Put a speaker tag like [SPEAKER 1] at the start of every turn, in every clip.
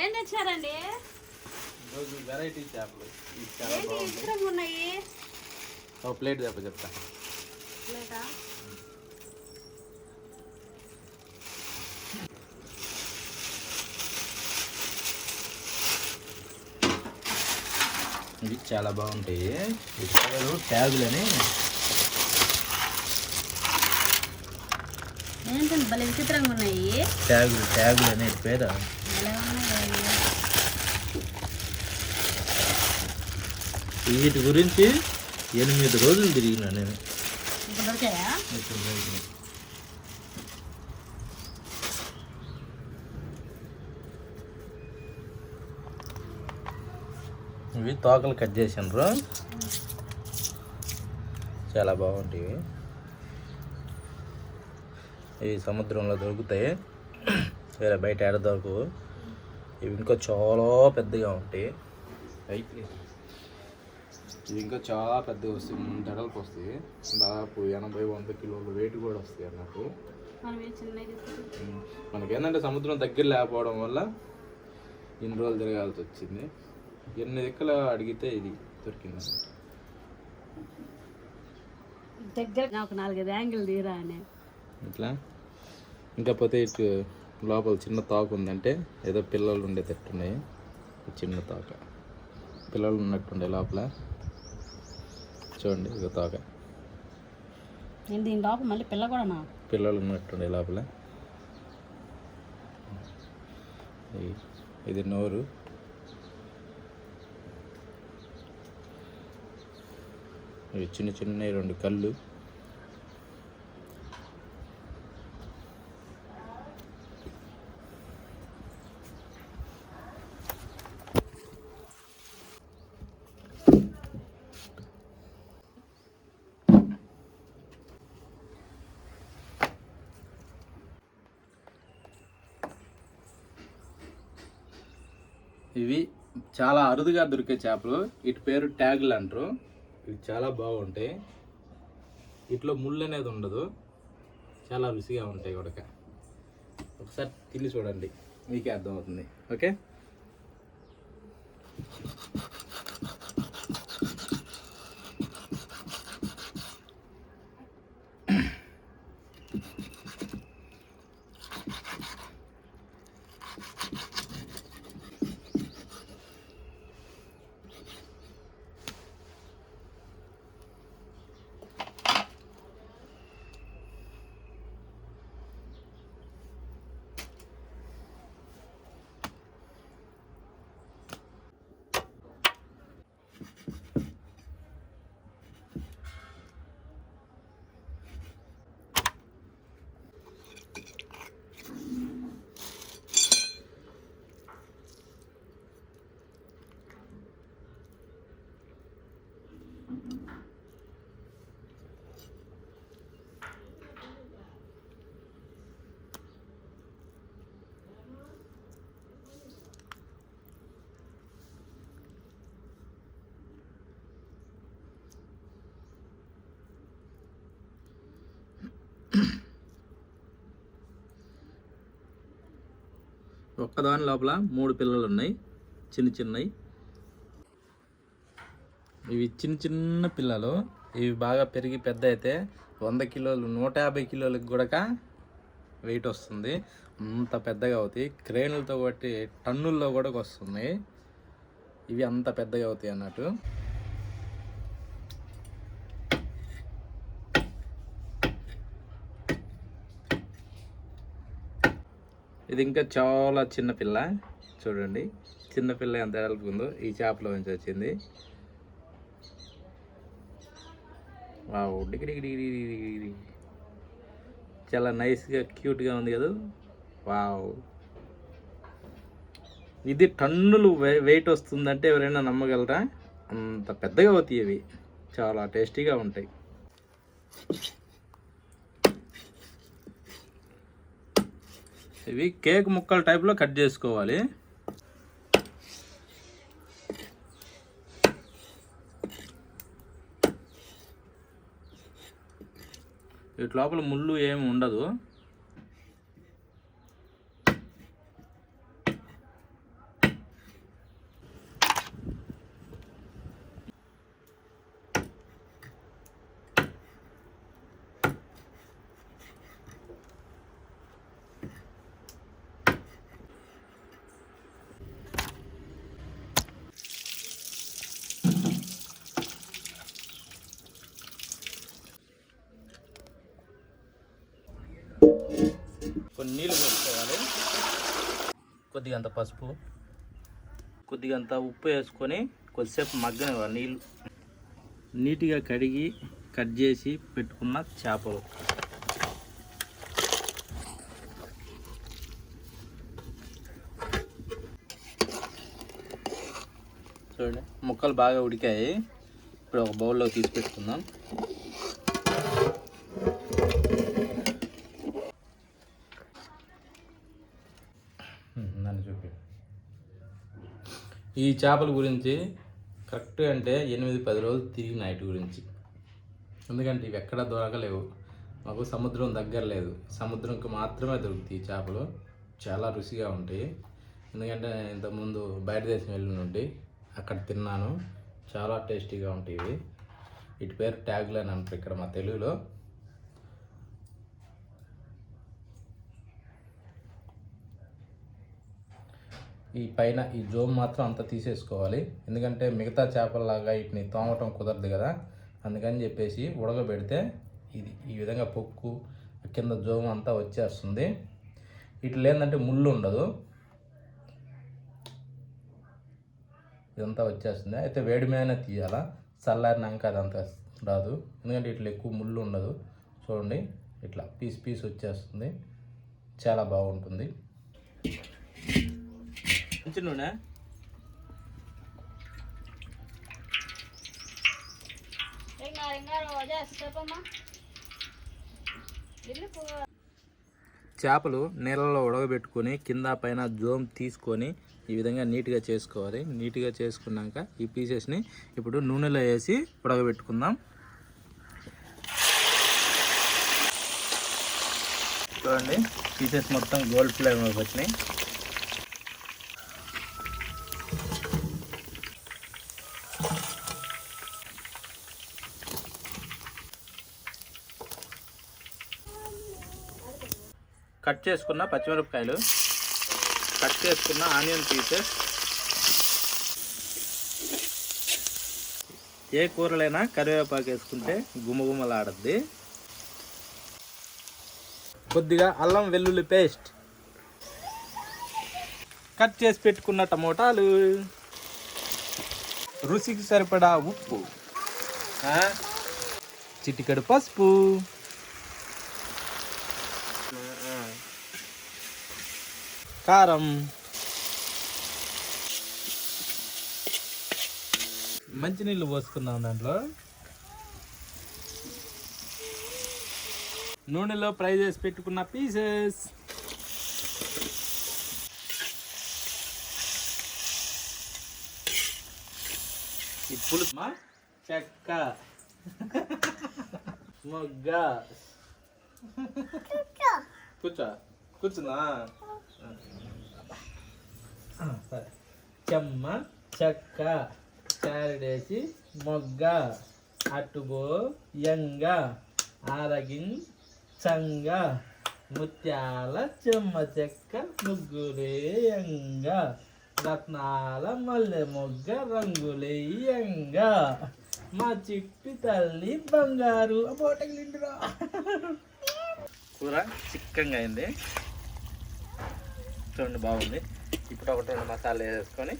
[SPEAKER 1] ఏం తెచ్చారండి?
[SPEAKER 2] ఈరోజు వెరైటీ చేపలు
[SPEAKER 1] ఉన్నాయి.
[SPEAKER 2] ఒక ప్లేట్ చెప్తా.
[SPEAKER 1] ప్లేటా?
[SPEAKER 2] ఇవి చాలా బాగుంటాయి. ట్యాగులని
[SPEAKER 1] ఏంటండి భలే విచిత్రంగా ఉన్నాయి.
[SPEAKER 2] ట్యాగులు అనే పేరు. వీటి గురించి 8 రోజులు తిరిగినా నేను. ఇవి తోకలు కట్ చేసినారు, చాలా బాగుంటాయి. ఇవి సముద్రంలో దొరుకుతాయి, వేరే బయట ఏడ దొరకవు. ఇవి ఇంకా చాలా పెద్దగా ఉంటాయి. ఇవి ఇంకా చాలా పెద్దగా వస్తాయి, దడలకు వస్తాయి. దాదాపు 80-100 కిలోల వెయిట్ కూడా వస్తాయి అన్నట్టు. మనకేంటంటే సముద్రం దగ్గర లేకపోవడం వల్ల ఇన్ని రోజులు తిరగాల్సి వచ్చింది. ఎన్ని దిక్కులు అడిగితే ఇది దొరికింది
[SPEAKER 1] దగ్గర. నాకు 4-5 యాంగిల్ తీరా అని
[SPEAKER 2] ఇట్లా. ఇంకా పోతే ఇటు లోపల చిన్న తాకు ఉందంటే ఏదో పిల్లలు ఉండేటట్టున్నాయి. చిన్న తాక పిల్లలు ఉన్నట్టుండే లోపల. చూడండి ఇదో తాక.
[SPEAKER 1] దీని లోపల మళ్ళీ
[SPEAKER 2] పిల్లలు ఉన్నట్టుండే లోపల. ఇది నోరు. ఇవి చిన్న 2 కళ్ళు. ఇవి చాలా అరుదుగా దొరికే చేపలు. వీటి పేరు ట్యాగులు అంటారు. ఇవి చాలా బాగుంటాయి. ఇట్లో ముళ్ళు అనేది ఉండదు, చాలా రుచిగా ఉంటాయి ఉడక. ఒకసారి తిని చూడండి, మీకే అర్థమవుతుంది. ఓకే. ఒక్కదాని లోపల 3 పిల్లలు ఉన్నాయి, చిన్నవి. ఇవి చిన్న పిల్లలు. ఇవి బాగా పెరిగి పెద్ద అయితే 100 కిలోలు 150 కిలోలకు కూడా వెయిట్ వస్తుంది. అంత పెద్దగా అవుతాయి. క్రేన్లతో కొట్టి టన్నుల్లో కూడా వస్తున్నాయి. ఇవి అంత పెద్దగా అవుతాయి అన్నట్టు. ఇది ఇంకా చాలా చిన్న పిల్ల. చూడండి చిన్నపిల్ల ఎంత ఎడలుకుందో. ఈ చేపలో నుంచి వచ్చింది. వావ్, డిగిడిగిడిగిడిగిడి. చాలా నైస్గా క్యూట్గా ఉంది కదా. వావ్, ఇది టన్నులు వెయిట్ వస్తుందంటే ఎవరైనా నమ్మగలరా? అంత పెద్దగా అవుతాయి ఇవి. చాలా టేస్టీగా ఉంటాయి. ఇవి కేక్ ముక్కల టైప్లో కట్ చేసుకోవాలి. వీటి లోపల ముళ్ళు ఏమి ఉండదు. కొన్ని నీళ్ళు పోసుకోవాలి, కొద్దిగా అంత పసుపు, కొద్దిగా అంత ఉప్పు వేసుకొని కొద్దిసేపు మగ్గనివ్వాలి. నీళ్ళు నీట్గా కడిగి కట్ చేసి పెట్టుకున్న చేపలు. చూడండి ముక్కలు బాగా ఉడికాయి. ఇప్పుడు ఒక బౌల్లో తీసి పెట్టుకుందాం. నన్ను చూపి. ఈ చేపల గురించి కరెక్ట్ అంటే 8-10 రోజులు తిరిగి నైట్ గురించి. ఎందుకంటే ఇవి ఎక్కడా దొరకలేవు, మాకు సముద్రం దగ్గర లేదు, సముద్రంకి మాత్రమే దొరుకుతాయి ఈ చేపలు. చాలా రుచిగా ఉంటాయి. ఎందుకంటే ఇంతకుముందు బయట దేశం వెళ్ళి నుండి అక్కడ తిన్నాను, చాలా టేస్టీగా ఉంటాయి ఇవి. వీటి పేరు ట్యాగులు అని అంటారు ఇక్కడ మా తెలుగులో. ఈ పైన ఈ జోమ్ మాత్రం అంతా తీసేసుకోవాలి, ఎందుకంటే మిగతా చేపల్లాగా వీటిని తోమటం కుదరదు కదా. అందుకని చెప్పేసి ఉడకబెడితే ఇది ఈ విధంగా పొక్కు కింద జోమ్ అంతా వచ్చేస్తుంది. వీటిలో ఏంటంటే ముళ్ళు ఉండదు, ఇదంతా వచ్చేస్తుంది. అయితే వేడి మీదనే తీయాలా, చల్లారినాక అదంతా రాదు, ఎందుకంటే ఇట్లా ఎక్కువ ముళ్ళు ఉండదు. చూడండి ఇట్లా పీస్ పీస్ వచ్చేస్తుంది, చాలా బాగుంటుంది. మంచి నూనె, చేపలు నీళ్ళలో ఉడకబెట్టుకొని కింద పైన జోమ్ తీసుకొని ఈ విధంగా నీట్గా చేసుకోవాలి. నీట్గా చేసుకున్నాక ఈ పీసెస్ని ఇప్పుడు నూనెలో వేసి ఉడకబెట్టుకుందాం. చూడండి పీసెస్ మొత్తం గోల్డ్ ఫ్లేవర్ వచ్చినాయి. కట్ చేసుకున్న పచ్చిమిరపకాయలు, కట్ చేసుకున్న ఆనియన్ పీసెస్. ఏ కూరలైనా కరివేపాకు వేసుకుంటే గుమగుమలాడద్ది. కొద్దిగా అల్లం వెల్లుల్లి పేస్ట్, కట్ చేసి పెట్టుకున్న టమోటాలు, రుచికి సరిపడా ఉప్పు, చిటికెడు పసుపు, కారం, మంచినీళ్ళు పోసుకుందాం. దాంట్లో నూనెలో ఫ్రై చేసి పెట్టుకున్న పీసెస్, ఈ పులుసు, చెక్క, మొగ్గ, కూర్చుందా, సరే, చెమ్మ, చెక్క, చారడేసి, మొగ్గ, అటుబో, యంగ, ఆరగిన్, చంగ, ముత్యాల చెమ్మ చెక్క, ముగ్గులేయంగ, రత్నాల మల్లె మొగ్గ, రంగులేయంగ, మా చిట్టి తల్లి బంగారు. అబ్బోటగిలిండిరా. కూర చిక్కంగా అయింది, చూడండి బాగుంది. ఇప్పుడు ఒకటి 2 మసాలా వేసుకొని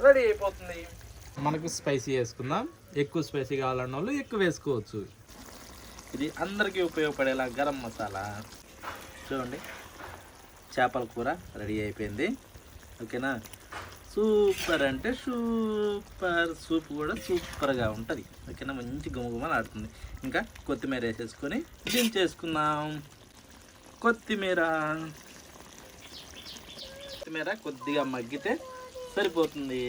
[SPEAKER 2] రెడీ అయిపోతుంది. మనకు స్పైసీ వేసుకుందాం. ఎక్కువ స్పైసీ కావాలన్న వాళ్ళు ఎక్కువ వేసుకోవచ్చు. ఇది అందరికీ ఉపయోగపడేలా గరం మసాలా. చూడండి చేపల కూర రెడీ అయిపోయింది. ఓకేనా, సూపర్ అంటే సూపర్. సూప్ కూడా సూపర్గా ఉంటుంది. ఓకేనా, మంచి గుమగుమలు ఆడుతుంది. ఇంకా కొత్తిమీర వేసేసుకొని దించేసుకుందాం. కొత్తిమీర కొద్దిగా మగ్గితే సరిపోతుంది.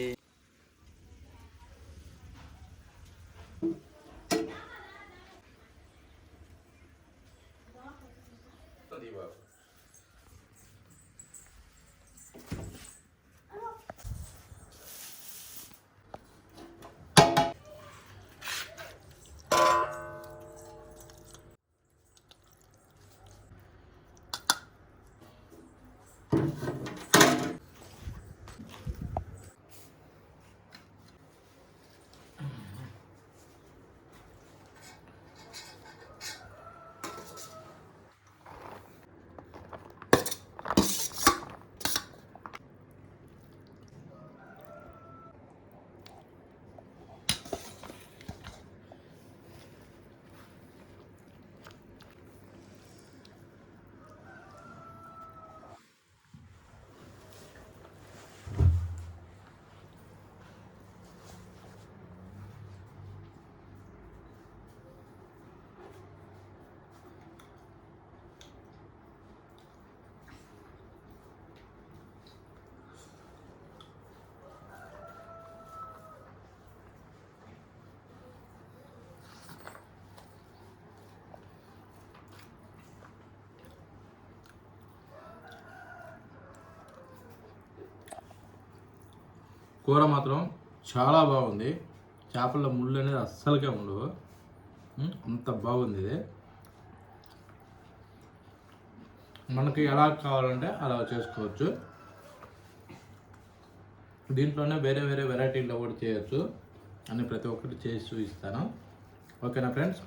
[SPEAKER 2] కూర మాత్రం చాలా బాగుంది. చేపల్లో ముళ్ళు అనేది అస్సలకే ఉండవు. అంత బాగుంది ఇది. మనకి ఎలా కావాలంటే అలా చేసుకోవచ్చు. దీంట్లోనే వేరే వేరే వెరైటీల్లో కూడా చేయొచ్చు అని ప్రతి ఒక్కటి చేసి చూపిస్తాను. ఓకేనా ఫ్రెండ్స్?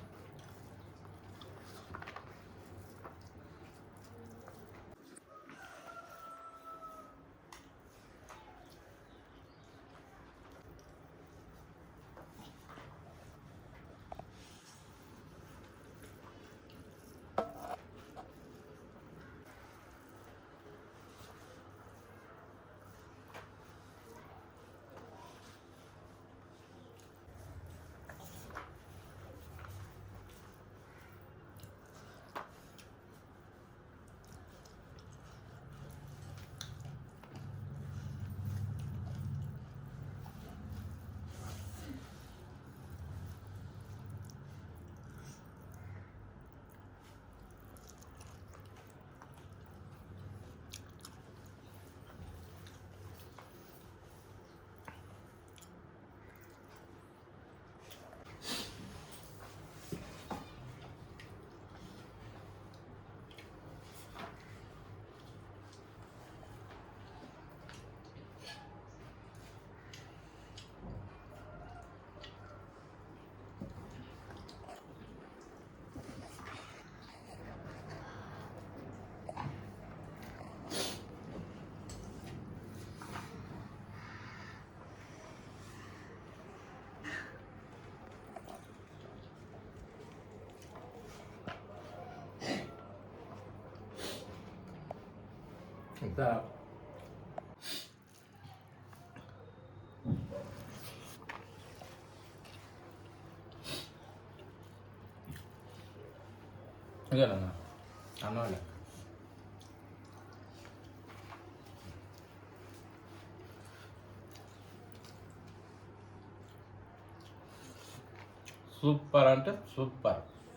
[SPEAKER 2] ఇంకా ఇదేనా అన్నవాళ్ళ సూపర్ అంటే సూపర్.